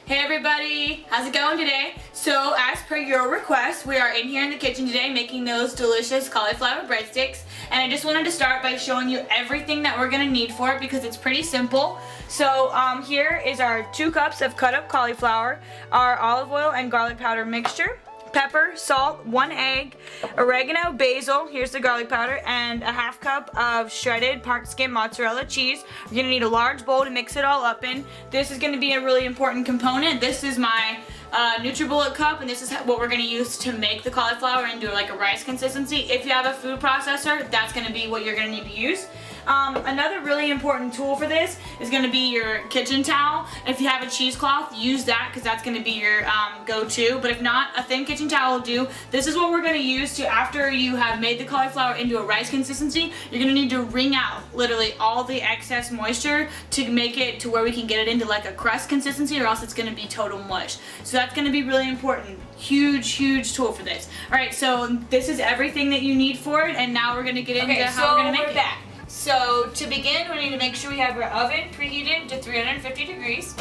Hey everybody, how's it going today? So as per your request, we are in here in the kitchen today making those delicious cauliflower breadsticks, and I just wanted to start by showing you everything that we're going to need for it because it's pretty simple. So here is our 2 cups of cut up cauliflower, our olive oil and garlic powder mixture, pepper, salt, 1 egg, oregano, basil, here's the garlic powder, and a 1/2 cup of shredded part skim mozzarella cheese. You're going to need a large bowl to mix it all up in. This is going to be a really important component. This is my NutriBullet cup, and this is what we're going to use to make the cauliflower into like a rice consistency. If you have a food processor, that's going to be what you're going to need to use. Another really important tool for this is going to be your kitchen towel. If you have a cheesecloth, use that because that's going to be your go-to. But if not, a thin kitchen towel will do. This is what we're going to use to, after you have made the cauliflower into a rice consistency, you're going to need to wring out literally all the excess moisture to make it to where we can get it into like a crust consistency, or else it's going to be total mush. So that's going to be really important. Huge tool for this. Alright, so this is everything that you need for it, and now we're going to get into how we're going to make it. So to begin, we need to make sure we have our oven preheated to 350 degrees.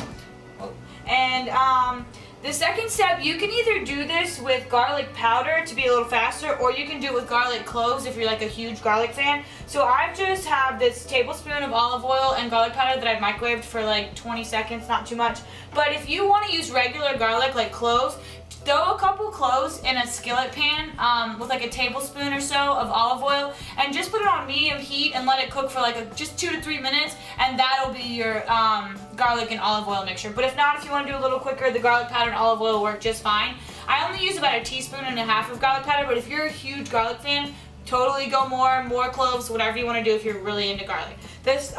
And the second step, you can either do this with garlic powder to be a little faster, or you can do it with garlic cloves if you're like a huge garlic fan. So I just have this tablespoon of olive oil and garlic powder that I've microwaved for like 20 seconds, not too much. But if you want to use regular garlic like cloves, throw a couple cloves in a skillet pan with like a tablespoon or so of olive oil, and just put it on medium heat and let it cook for like just 2 to 3 minutes, and that'll be your garlic and olive oil mixture. But if not, if you want to do a little quicker, the garlic powder and olive oil will work just fine. I only use about 1.5 teaspoons of garlic powder, but if you're a huge garlic fan, totally go more cloves, whatever you want to do if you're really into garlic. This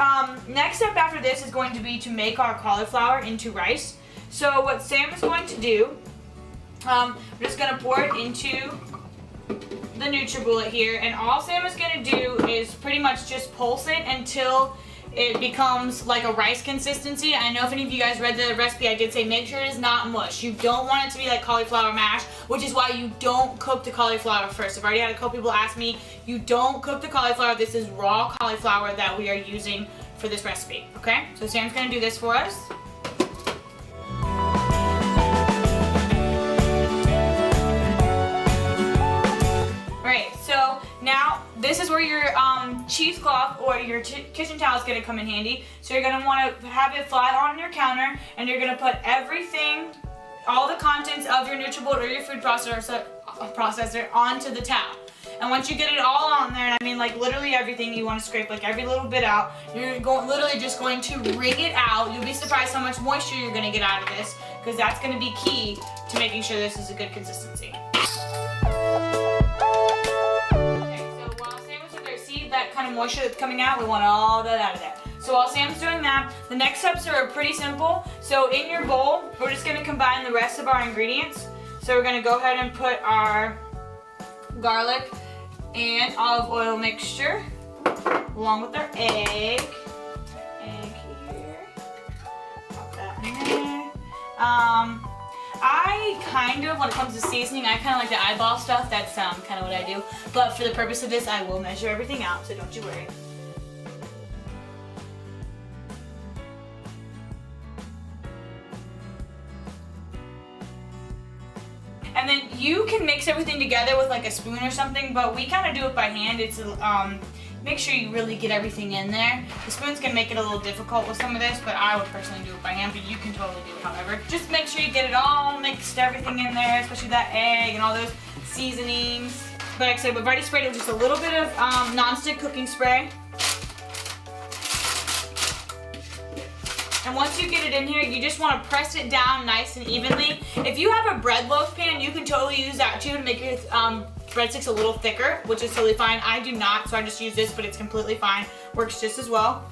next step after this is going to be to make our cauliflower into rice. So what Sam is going to do, we're just going to pour it into the NutriBullet here, and all Sam is going to do is pretty much just pulse it until it becomes like a rice consistency. I know if any of you guys read the recipe, I did say make sure it is not mush. You don't want it to be like cauliflower mash, which is why you don't cook the cauliflower first. I've already had a couple people ask me, you don't cook the cauliflower. This is raw cauliflower that we are using for this recipe, okay? So Sam's going to do this for us. Now, this is where your cheesecloth or your kitchen towel is going to come in handy. So you're going to want to have it flat on your counter, and you're going to put everything, all the contents of your NutriBullet or your food processor onto the towel. And once you get it all on there, and I mean like literally everything, you want to scrape like every little bit out, you're literally just going to wring it out. You'll be surprised how much moisture you're going to get out of this, because that's going to be key to making sure this is a good consistency. That kind of moisture that's coming out, we want all that out of there. So while Sam's doing that, the next steps are pretty simple. So in your bowl, we're just going to combine the rest of our ingredients. So we're going to go ahead and put our garlic and olive oil mixture along with our egg. Egg here. Pop that in there. I kind of, when it comes to seasoning, I kind of like the eyeball stuff. That's kind of what I do. But for the purpose of this, I will measure everything out, so don't you worry. And then you can mix everything together with like a spoon or something, but we kind of do it by hand. It's make sure you really get everything in there. The spoons can make it a little difficult with some of this, but I would personally do it by hand, but you can totally do it however. Just make sure you get it all mixed, everything in there, especially that egg and all those seasonings. But like I said, we've already sprayed it with just a little bit of non-stick cooking spray. And once you get it in here, you just want to press it down nice and evenly. If you have a bread loaf pan, you can totally use that too to make your breadsticks a little thicker, which is totally fine. I do not, so I just use this, but it's completely fine. Works just as well.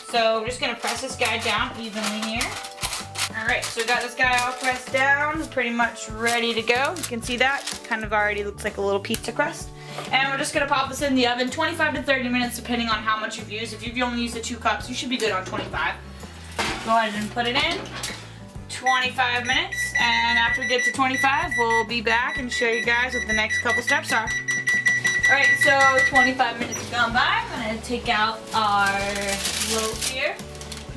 So we're just going to press this guy down evenly here. Alright, so we got this guy all pressed down, pretty much ready to go. You can see that, kind of already looks like a little pizza crust. And we're just going to pop this in the oven 25 to 30 minutes depending on how much you've used. If you've only used the 2 cups, you should be good on 25. Go ahead and put it in. 25 minutes, and after we get to 25, we'll be back and show you guys what the next couple steps are. Alright, so 25 minutes have gone by. I'm going to take out our loaf here.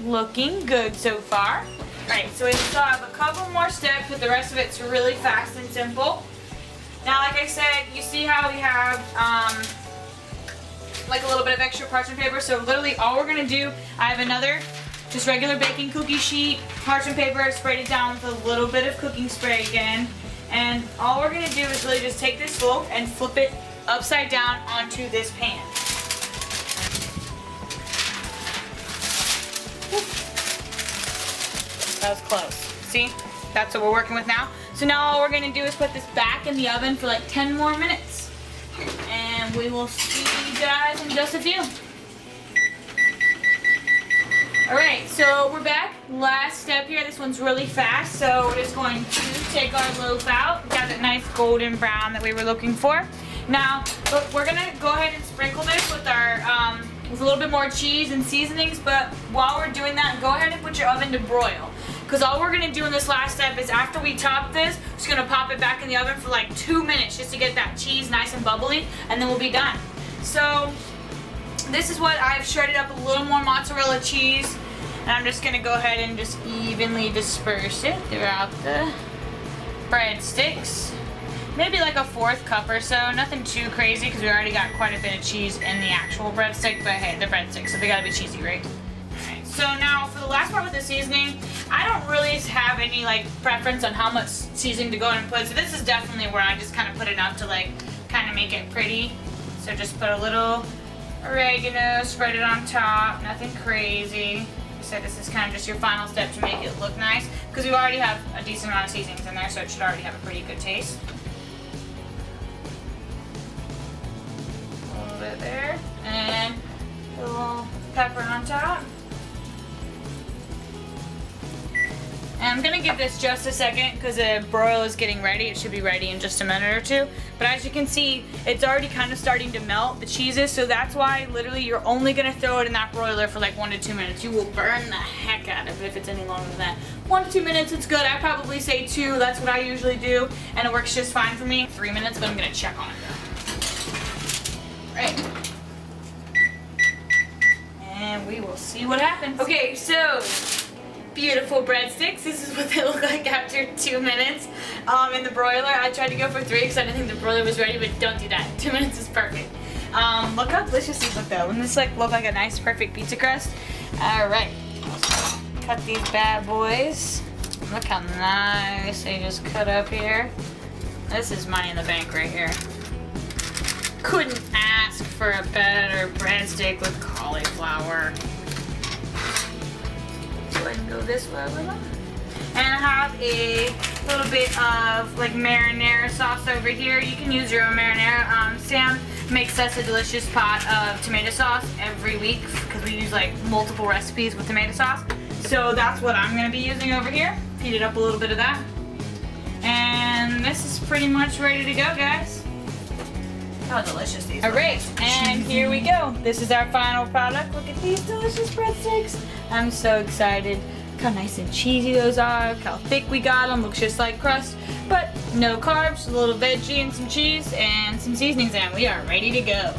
Looking good so far. Alright, so we still have a couple more steps, but the rest of it's really fast and simple. Now, like I said, you see how we have like a little bit of extra parchment paper. So literally all we're going to do, I have another just regular baking cookie sheet, parchment paper, sprayed it down with a little bit of cooking spray again. And all we're going to do is really just take this bowl and flip it upside down onto this pan. That was close. See? That's what we're working with now. So now all we're going to do is put this back in the oven for like 10 more minutes. And we will see you guys in just a few. Alright, so we're back. Last step here. This one's really fast. So we're just going to take our loaf out. Got that nice golden brown that we were looking for. Now, we're going to go ahead and sprinkle this with our with a little bit more cheese and seasonings. But while we're doing that, go ahead and put your oven to broil. Because all we're going to do in this last step is after we top this, we're just going to pop it back in the oven for like 2 minutes just to get that cheese nice and bubbly, and then we'll be done. So this is what I've shredded up a little more mozzarella cheese, and I'm just going to go ahead and just evenly disperse it throughout the breadsticks. Maybe like a 1/4 cup or so, nothing too crazy because we already got quite a bit of cheese in the actual breadstick, but hey, they're breadsticks, so they got to be cheesy, right? So now for the last part with the seasoning, I don't really have any like preference on how much seasoning to go in and put. So this is definitely where I just kind of put enough to like kind of make it pretty. So just put a little oregano, spread it on top, nothing crazy. So this is kind of just your final step to make it look nice because we already have a decent amount of seasonings in there, so it should already have a pretty good taste. A little bit there, and a little pepper on top. And I'm gonna give this just a second because the broil is getting ready. It should be ready in just a minute or two. But as you can see, it's already kind of starting to melt, the cheeses, so that's why literally you're only gonna throw it in that broiler for like 1 to 2 minutes. You will burn the heck out of it if it's any longer than that. 1 to 2 minutes, it's good. I probably say 2, that's what I usually do, and it works just fine for me. 3 minutes, but I'm gonna check on it though. Right. And we will see what happens. Okay, so beautiful breadsticks. This is what they look like after 2 minutes in the broiler. I tried to go for 3 because I didn't think the broiler was ready, but don't do that. 2 minutes is perfect. Look how delicious these look though. Wouldn't this like look like a nice perfect pizza crust? Alright. Cut these bad boys. Look how nice they just cut up here. This is money in the bank right here. Couldn't ask for a better breadstick with cauliflower. Go ahead and go this way with them. And I have a little bit of like marinara sauce over here. You can use your own marinara. Sam makes us a delicious pot of tomato sauce every week because we use like multiple recipes with tomato sauce. So that's what I'm going to be using over here. Heated up a little bit of that. And this is pretty much ready to go, guys. How delicious these are. Alright, and here we go. This is our final product. Look at these delicious breadsticks. I'm so excited. Look how nice and cheesy those are. Look how thick we got them. Looks just like crust, but no carbs, a little veggie and some cheese and some seasonings, and we are ready to go.